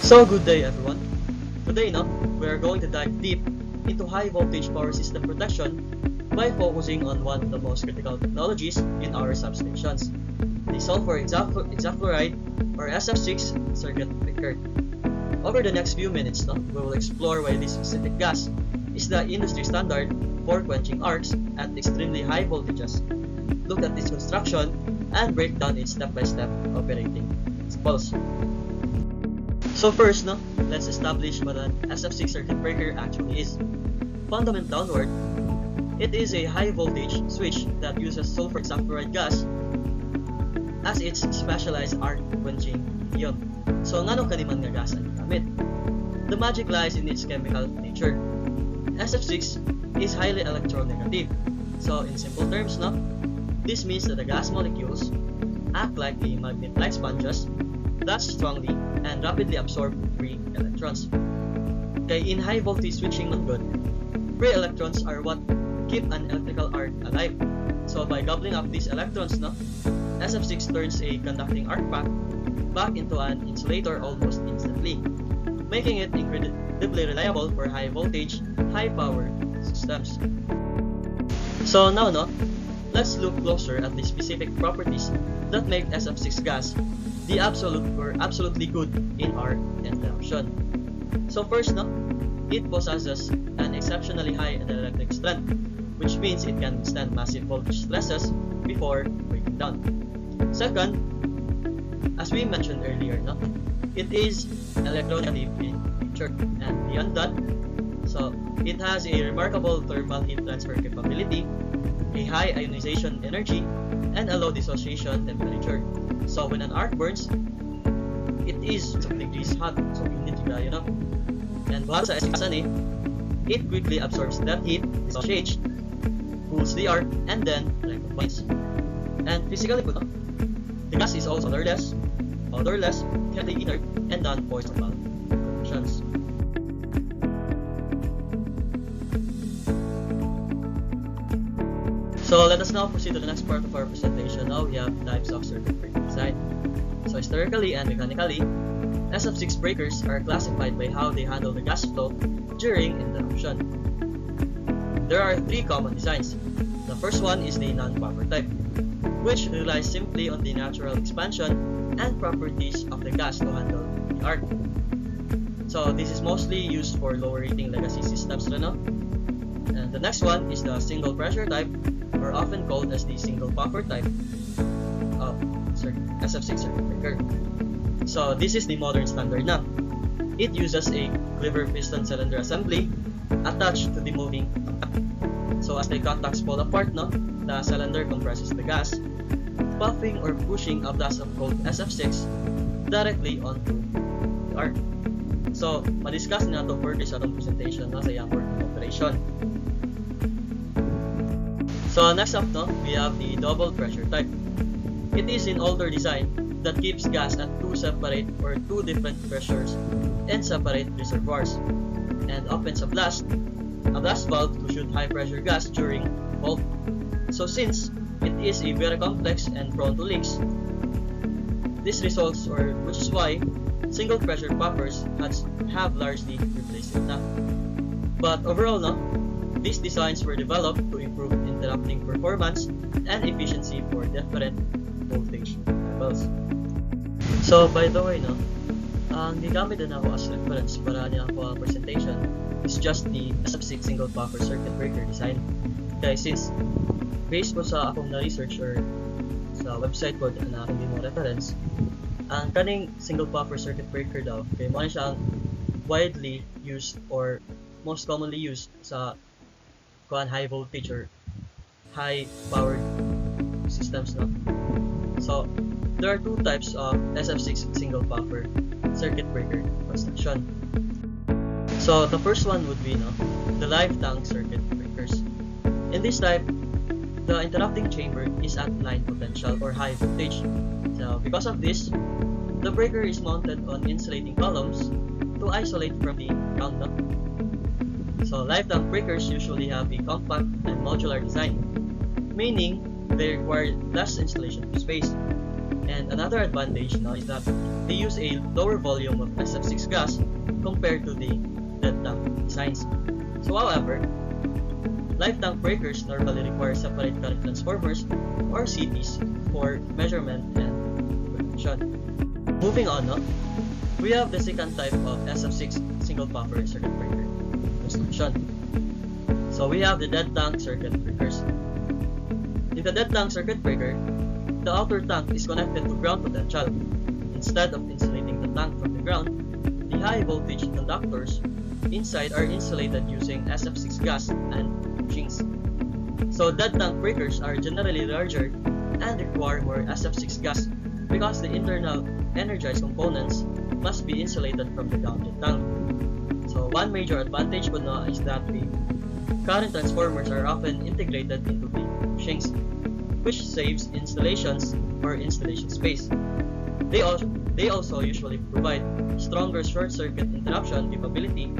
So good day everyone. Today we are going to dive deep into high voltage power system protection by focusing on one of the most critical technologies in our substations, the sulfur hexafluoride or SF6 circuit breaker. Over the next few minutes we will explore why this specific gas is the industry standard for quenching arcs at extremely high voltages, look at its construction, and break down its step-by-step operating principles. So first, let's establish what an SF6 circuit breaker actually is. Fundament downward, it is a high voltage switch that uses sulfur hexafluoride gas as its specialized arc quenching medium. So ngano kaniman nga gas ang gamit? The magic lies in its chemical nature. SF6 is highly electronegative. So in simple terms, this means that the gas molecules act like a magnet-like sponges that strongly and rapidly absorb free electrons. Kaya in high voltage switching good, free electrons are what keep an electrical arc alive. So by gobbling up these electrons, SF6 turns a conducting arc path back into an insulator almost instantly, making it incredibly reliable for high voltage, high power systems. So now let's look closer at the specific properties that make SF6 gas the absolutely good in arc interruption. So first, it possesses an exceptionally high dielectric strength, which means it can withstand massive voltage stresses before breaking down. Second, as we mentioned earlier, it is electronegative in nature, and beyond that, so it has a remarkable thermal heat transfer capability, a high ionization energy, and a low dissociation temperature. So when an arc burns, it is some degrees hot, so you need to die, And buhat sa SF6 it quickly absorbs that heat, dissociates, cools the arc, and then recombines. And physically put, the gas is also odorless, chemically inert, and non-poisonable conditions. So let us now proceed to the next part of our presentation. Now we have types of circuit breaker design. So historically and mechanically, SF6 breakers are classified by how they handle the gas flow during interruption. There are three common designs. The first one is the non-buffer type, which relies simply on the natural expansion and properties of the gas to handle the arc. So this is mostly used for lower rating legacy systems. And the next one is the single pressure type, or often called as the single buffer type of SF6 circuit breaker. So this is the modern standard now. It uses a clever piston cylinder assembly attached to the moving contact. So as the contacts fall apart, the cylinder compresses the gas, puffing or pushing a blast of cold SF6 directly onto the arc. So ma-discuss na ito further sa atong presentation sa iyang working operation. So next up, we have the double pressure type. It is an older design that keeps gas at two different pressures in separate reservoirs, and opens a blast valve to shoot high pressure gas during fault. So since it is a very complex and prone to leaks, which is why single pressure puffers have largely replaced it now. But overall, these designs were developed to improve interrupting performance and efficiency for different voltage levels. So by the way, ang gigamit na ako as reference para niya ako ang presentation is just the SF6 single buffer circuit breaker design. Kaya since based po sa akong na-research or sa website ko na akong mo reference, ang kaning single buffer circuit breaker daw, kaya mo siya ang widely used or most commonly used sa high voltage or high powered systems. So there are two types of SF6 single buffer circuit breaker construction. So the first one would be the live tank circuit breakers. In this type, the interrupting chamber is at line potential or high voltage. So because of this, the breaker is mounted on insulating columns to isolate from the ground. So live tank breakers usually have a compact and modular design, meaning they require less installation space. And another advantage is that they use a lower volume of SF6 gas compared to the dead tank designs. So however, live tank breakers normally require separate current transformers or CTs for measurement and production. Moving on, we have the second type of SF6 single buffer circuit breaker construction. So we have the dead tank circuit breakers. In the dead tank circuit breaker, the outer tank is connected to ground potential. Instead of insulating the tank from the ground, the high voltage conductors inside are insulated using SF6 gas and bushings. So dead tank breakers are generally larger and require more SF6 gas because the internal energized components must be insulated from the grounded tank. So one major advantage is that the current transformers are often integrated into the bushings, which saves installations or installation space. They also usually provide stronger short-circuit interruption capability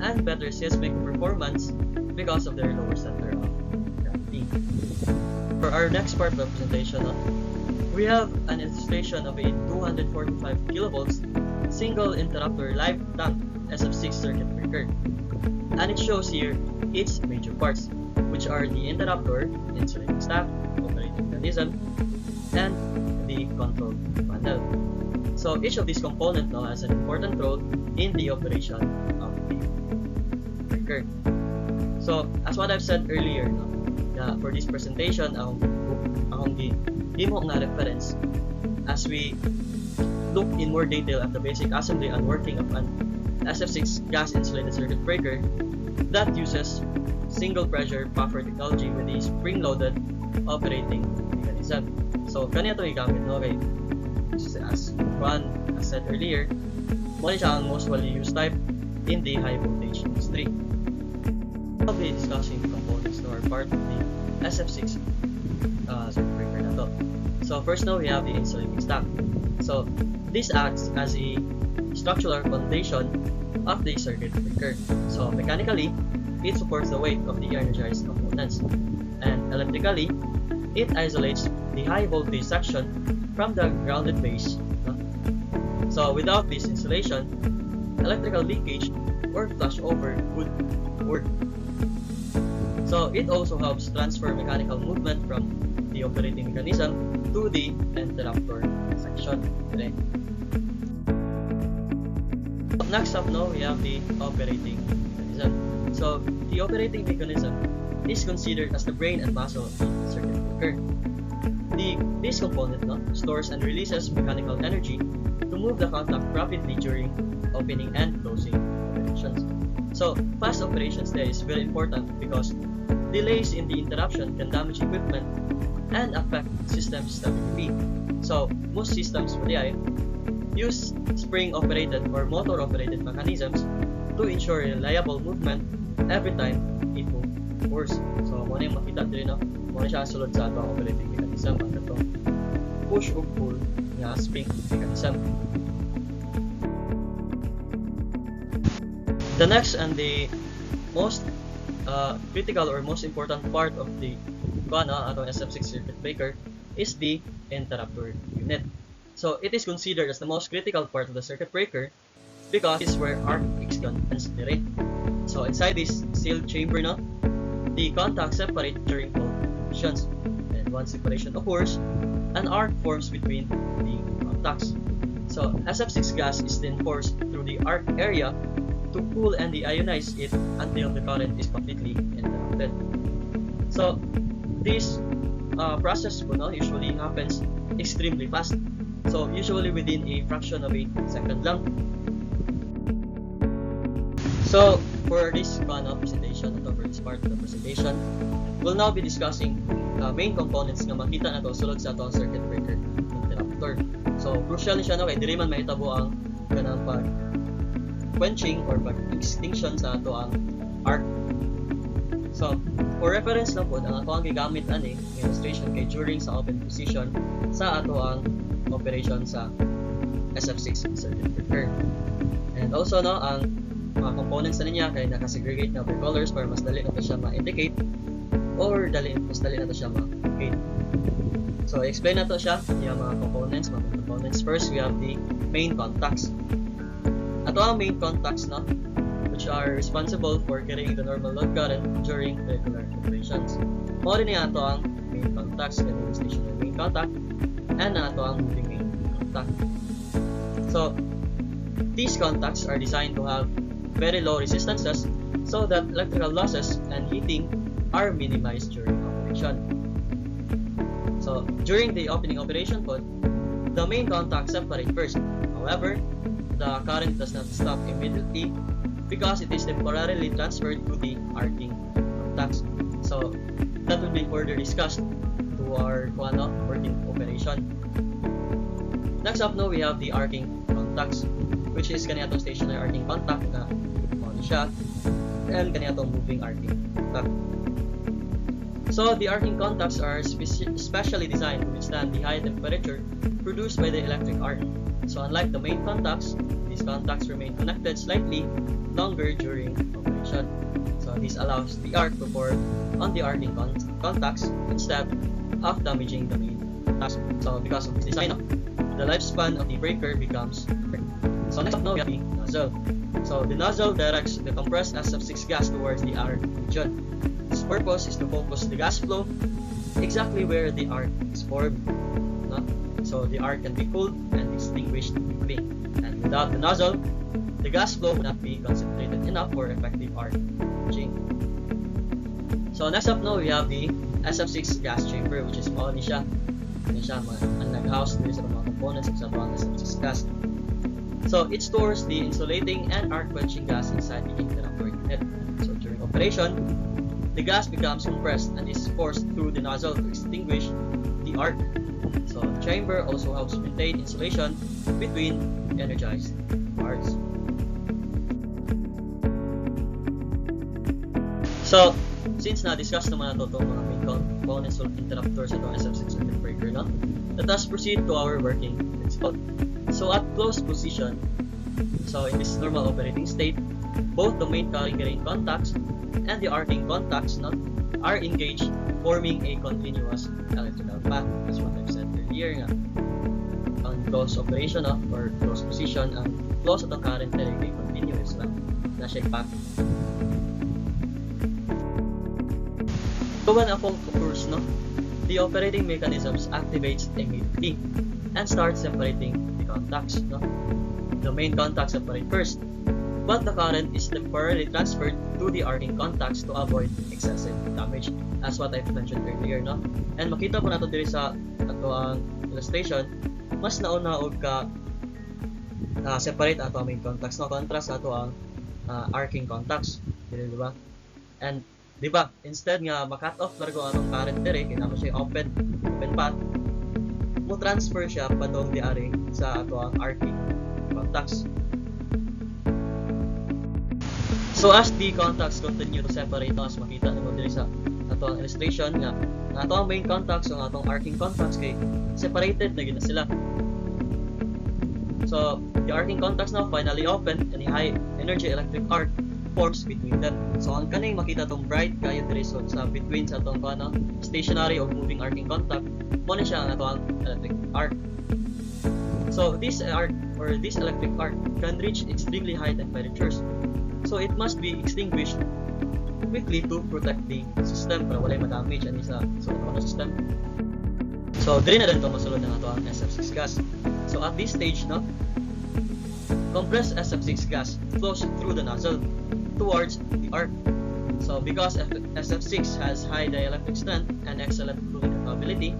and better seismic performance because of their lower center of gravity. For our next part of the presentation, we have an illustration of a 245 kilovolts single interrupter live tank SF6 circuit breaker, and it shows here its major parts, which are the interrupter, insulating stack, operating mechanism, and the control panel. So each of these components now has an important role in the operation of the breaker. So as what I've said earlier, for this presentation, akong gimo nga reference as we look in more detail at the basic assembly and working of an SF6 gas insulated circuit breaker that uses single pressure buffer technology with a spring-loaded operating mechanism. So kanina ito igamit kay as Juan said earlier, muna siya ang most widely used type in the high voltage industry. I'll be discussing the components that are part of the SF6 circuit breaker na to. So first we have the insulating stack. So this acts as a structural foundation of the circuit breaker. So mechanically, it supports the weight of the energized components, and electrically, it isolates the high voltage section from the grounded base. So without this insulation, electrical leakage or flashover would work. So it also helps transfer mechanical movement from the operating mechanism to the interrupter section. Okay. Next up we have the operating mechanism. So the operating mechanism is considered as the brain and muscle of the circuit breaker. This component stores and releases mechanical energy to move the contact rapidly during opening and closing operations. So fast operations there is very important because delays in the interruption can damage equipment and affect system stability. So most systems use spring-operated or motor-operated mechanisms to ensure reliable movement every time it moves. So muna yung makita dito, muna siya sulod sa atong operating mechanism at itong push or pull na spring mechanism. The next and the most critical or most important part of the atong SF6 circuit breaker is the interrupter unit. So it is considered as the most critical part of the circuit breaker because it's where arc expands direct. So inside this sealed chamber the contacts separate during both operations, and once separation occurs, an arc forms between the contacts. So SF6 gas is then forced through the arc area to cool and deionize it until the current is completely interrupted. So this process usually happens extremely fast. So usually within a fraction of a second lang. So for this presentation, for this part of the presentation, we'll now be discussing main components nga makita nato sulod sa atong circuit breaker interrupter. So crucial ni siya kay diri man mahitabo ang kanang pag quenching or pag extinction sa ato ang arc. So for reference lang po, ang ako ang gigamit illustration kay during sa open position sa ato ang operation sa SF6 circuit breaker. And also ang mga components na niya kay nakasegregate na by colors para mas dali na siya ma-indicate or mas dali na siya ma-locate. So, explain na to siya, yung mga components, First, we have the main contacts. Ato ang main contacts, no? Which are responsible for carrying the normal load current during regular operations. Mao rin ato ang main contacts, ganun stationary main contact, and ato ang moving main contact. So, these contacts are designed to have very low resistances so that electrical losses and heating are minimized during operation. So, during the opening operation pod, the main contacts separate first. However, the current does not stop immediately because it is temporarily transferred to the arcing contacts. So, that will be further discussed to our working operation. Next up now, we have the arcing contacts, which is kaniyatong stationary arcing contact na on siya, and kaniyatong moving arcing contact. So, the arcing contacts are specially designed to withstand the high temperature produced by the electric arc. So, unlike the main contacts, these contacts remain connected slightly longer during operation. So, this allows the arc to pour on the arcing contacts instead of damaging the main contacts. So, because of this design, the lifespan of the breaker becomes shorter. So, next up now, we have the nozzle. So, the nozzle directs the compressed SF6 gas towards the arc region. Its purpose is to focus the gas flow exactly where the arc is formed. No? So, the arc can be cooled and extinguished quickly. And without the nozzle, the gas flow would not be concentrated enough for effective arc quenching. So, next up now, we have the SF6 gas chamber, which is mao ni siya. Ano siya, nag-house dito sa mga components sa mga SF6 gas. So, it stores the insulating and arc quenching gas inside the interrupter unit. So, during operation, the gas becomes compressed and is forced through the nozzle to extinguish the arc. So, the chamber also helps maintain insulation between energized parts. So, since na-discuss naman nato itong mga main components of interrupters at SF6 circuit breaker, no? Let us proceed to our working principle. So, at closed position, so in this normal operating state, both the main carrying contacts and the arcing contacts, no, are engaged, forming a continuous electrical path. That's what I've said earlier nga. On closed operation, no, or closed position, ang close at ang current ay continuous na siya path. So when a fault occurs, no, the operating mechanisms activates immediately and starts separating the contacts. No? The main contacts separate first, but the current is temporarily transferred to the arcing contacts to avoid excessive damage, as what I've mentioned earlier. No? And makita po nato diri sa ato ang illustration, mas nauna og ka separate ato ang main contacts, no, kontra sa ato ang arcing contacts, di ba? And di ba, instead nga ma-cut off largo anong current dire, kinamo siya open path, mo transfer siya padong diaring sa ato ang arcing contacts. So as the contacts continue to separate, as makita naman dire sa ato ang illustration nga ato ang main contacts o atong arcing contacts kay separated na gid sila. So the arcing contacts now finally open and a high energy electric arc forms between them. So ang kaning makita tong bright kayo diri sa between sa atong stationary o moving arcing contact, mo na siya ang atong electric arc. So this arc or this electric arc can reach extremely high temperatures. So it must be extinguished quickly to protect the system para walay ma-damage ani sa system. So diri na din to masulod na ato ang SF6 gas. So at this stage, no, compressed SF6 gas flows through the nozzle towards the arc. So because SF6 has high dielectric strength and excellent cooling capability,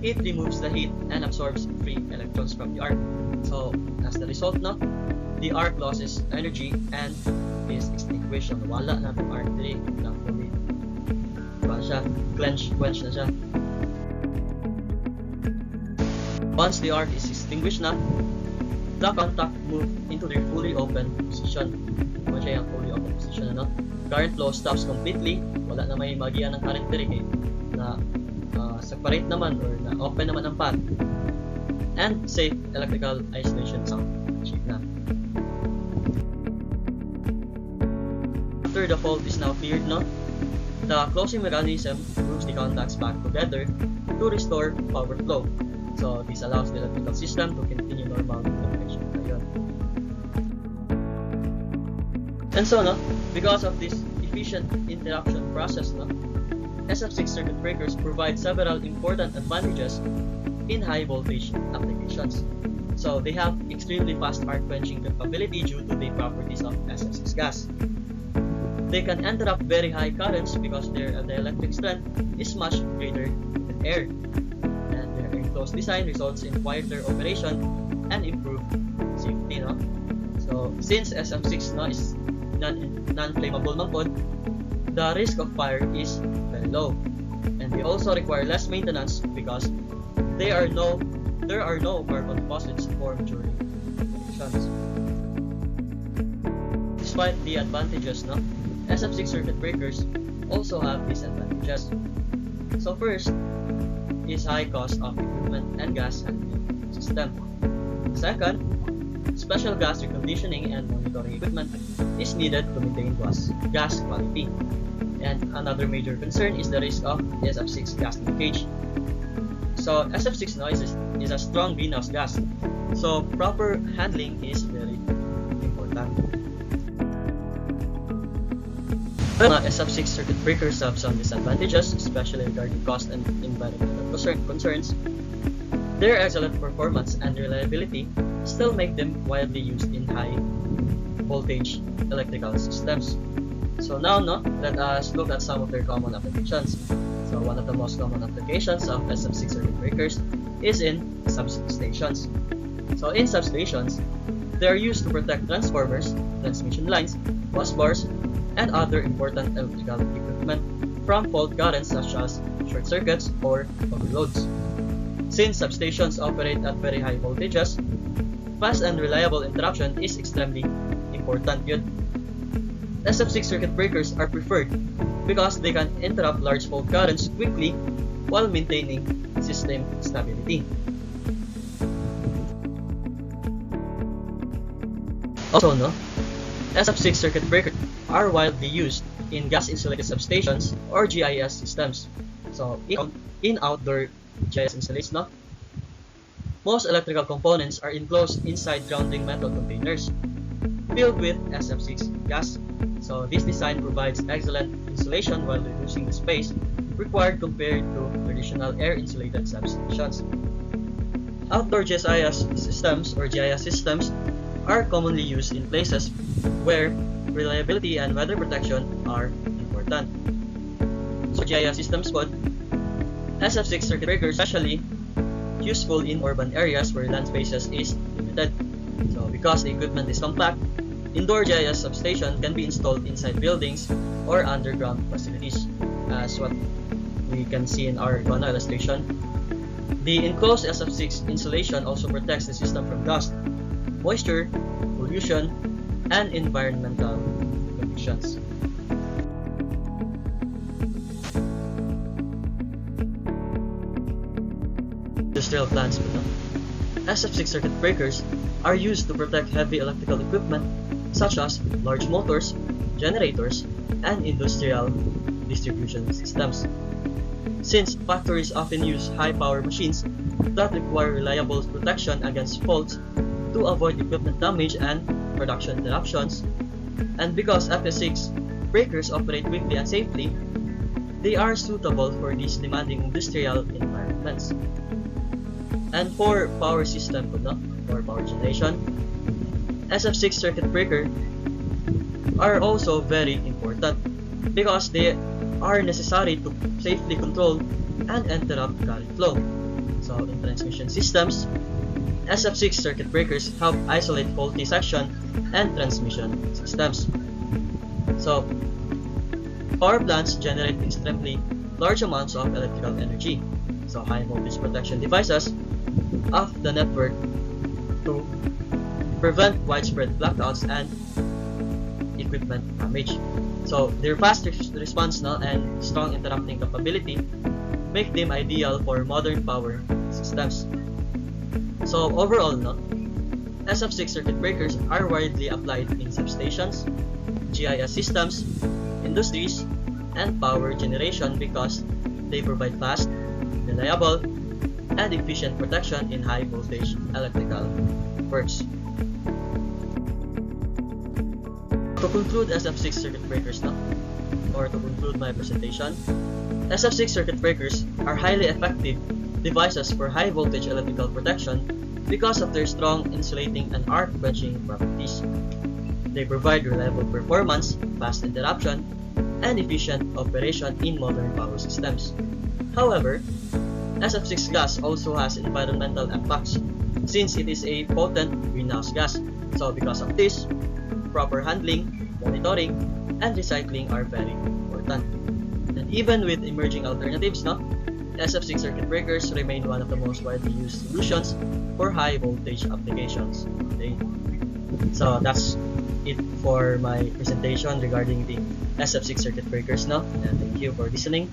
it removes the heat and absorbs free electrons from the arc. So as the result, no, the arc loses energy and is extinguished. So nawala na itong arc diri, fully quench na siya. Once the arc is extinguished na, the contact move into their fully open position. Kung siya yung fully open position, ano? Current flow stops completely. Wala na may magiyan ng current diri na separate naman or na open naman ang path. And safe electrical isolation sound achieved na. After the fault is now cleared, no, the closing mechanism moves the contacts back together to restore power flow. So this allows the electrical system to continue normal operation. And so, because of this efficient interruption process, SF6 circuit breakers provide several important advantages in high voltage applications. So they have extremely fast arc quenching capability due to the properties of SF6 gas. They can interrupt very high currents because the electric strength is much greater than air. And their enclosed design results in quieter operation and improved safety. So since SF6 is non-flammable method, the risk of fire is very low. And they also require less maintenance because there are no carbon deposits formed during operations. Despite the advantages, SF6 circuit breakers also have disadvantages. So first is high cost of equipment and gas handling system. Second, special gas reconditioning and monitoring equipment is needed to maintain gas quality. And another major concern is the risk of SF6 gas leakage. So SF6 is a strong greenhouse gas, so proper handling is very important. SF6 circuit breakers have some disadvantages, especially regarding cost and environmental concerns. Their excellent performance and reliability still make them widely used in high voltage electrical systems. So now, let us look at some of their common applications. So one of the most common applications of SF6 circuit breakers is in substations. So in substations, they are used to protect transformers, transmission lines, bus bars, and other important electrical equipment from fault currents such as short circuits or overloads. Since substations operate at very high voltages, fast and reliable interruption is extremely important. SF6 circuit breakers are preferred because they can interrupt large fault currents quickly while maintaining system stability. Also, SF6 circuit breakers are widely used in gas-insulated substations or GIS systems. So in outdoor GIS installations, most electrical components are enclosed inside grounding metal containers filled with SF6 gas. So this design provides excellent insulation while reducing the space required compared to traditional air-insulated substations. Outdoor GIS systems or GIS systems are commonly used in places where reliability and weather protection are important. So GIS systems SF6 circuit breakers especially useful in urban areas where land spaces is limited. So because the equipment is compact, indoor GIS substation can be installed inside buildings or underground facilities, as what we can see in our illustration. The enclosed SF6 insulation also protects the system from dust, moisture, pollution, and environmental conditions. Industrial plants, SF6 circuit breakers are used to protect heavy electrical equipment such as large motors, generators, and industrial distribution systems. Since factories often use high-power machines that require reliable protection against faults to avoid equipment damage and production interruptions, and because SF6 breakers operate quickly and safely, they are suitable for these demanding industrial environments. And for power system, for power generation, SF6 circuit breakers are also very important because they are necessary to safely control and interrupt current flow. So in transmission systems, SF6 circuit breakers help isolate faulty section and transmission systems. So power plants generate extremely large amounts of electrical energy. So high voltage protection devices of the network to prevent widespread blackouts and equipment damage. So their fast response and strong interrupting capability make them ideal for modern power systems. So overall, SF6 circuit breakers are widely applied in substations, GIS systems, industries, and power generation because they provide fast, reliable, and efficient protection in high voltage electrical works. To conclude SF6 circuit breakers now, or to conclude my presentation, SF6 circuit breakers are highly effective devices for high voltage electrical protection because of their strong insulating and arc quenching properties. They provide reliable performance, fast interruption, and efficient operation in modern power systems. However, SF6 gas also has environmental impacts since it is a potent greenhouse gas. So because of this, proper handling, monitoring, and recycling are very important. And even with emerging alternatives, SF6 circuit breakers remain one of the most widely used solutions for high voltage applications today. So that's it for my presentation regarding the SF6 circuit breakers now, and thank you for listening.